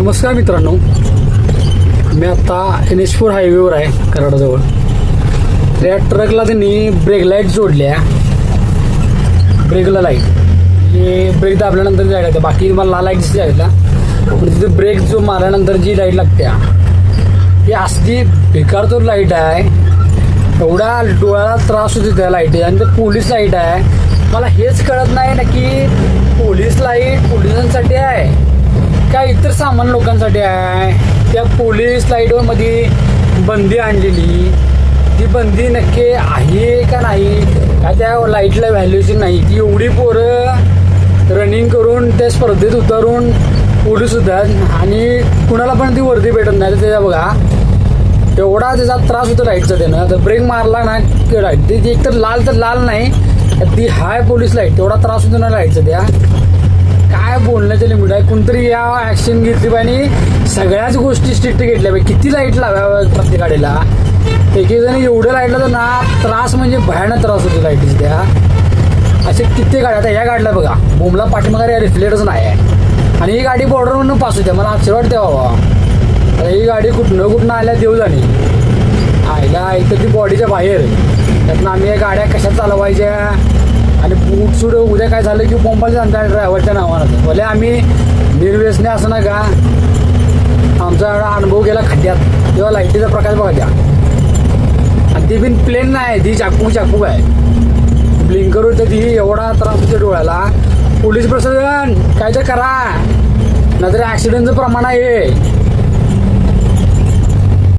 नमस्कार मित्रांनो, मी आता NH4 हायवेवर आहे कराडाजवळ. तर या ट्रकला त्यांनी ब्रेक लाईट जोडल्या. ब्रेकला लाईट हे ब्रेक दाबल्यानंतर लाईट लागते. बाकी मला लाल लाईट दिसते आहे पण तिथे ब्रेक जो मारल्यानंतर जी लाईट लागते ही असली बेकार तो लाईट आहे. एवढा डोळ्याला त्रास होतो त्या लाईट आणि ते पोलीस लाईट आहे. मला हेच कळत नाही नक्की पोलीस लाईट पोलिसांसाठी आहे का इतर सामान्य लोकांसाठी आहे. त्या पोलीस लाईटवर मध्ये बंदी आणलेली ती बंदी नक्की आहे का नाही का त्या लाईटला व्हॅल्युएशन नाही. ती एवढी पोरं रनिंग करून त्या स्पर्धेत उतरून पोलीस होतात आणि कुणाला पण ती वर्दी भेटत नाही. तर त्याच्या बघा एवढा त्याचा त्रास होतो लाईटचा. त्यानं तर ब्रेक मारला ना लाईट ती एक तर लाल नाही ती हाय पोलीस लाईट तेवढा त्रास होतो ना लाईटचा. त्या काय बोलण्याचं लिमिट आहे. कोणतरी या ॲक्शन घेतली पाहिजे आणि सगळ्याच गोष्टी स्ट्रिक्ट घेतल्या पाहिजे. किती लाईट लावाव्या प्रत्येक गाडीला. एक जण एवढं लाईटला तर ना त्रास म्हणजे भयानक त्रास होतो लाईटीचा. त्या असे किती गाड्या आता या गाडीला बघा बोमला पाठीमागे रिफ्लेक्टच नाही आहे आणि ही गाडी बॉर्डरवरून पास होते. मला आश्चर्य वाटते बाबा. आता ही गाडी कुठनं आल्या देव जाणे आयला एकतर ती बॉडीच्या बाहेर त्यातनं आम्ही या गाड्या कशा चालवायच्या आणि बूट सूट उद्या काय झालं की बोंबाला जाणता ड्रायव्हरच्या नावानं भले आम्ही निर्व्यसने असं ना का आमचा अनुभव गेला खड्ड्यात तेव्हा लाईटीचा प्रकाश बघा त्या आणि ती बिन प्लेन नाही ती चाकू आहे. ब्लिंकर होतं ती एवढा त्रास होते डोळ्याला. पोलीस प्रशासन काय तर करा नाहीतर ॲक्सिडेंटचं प्रमाण आहे.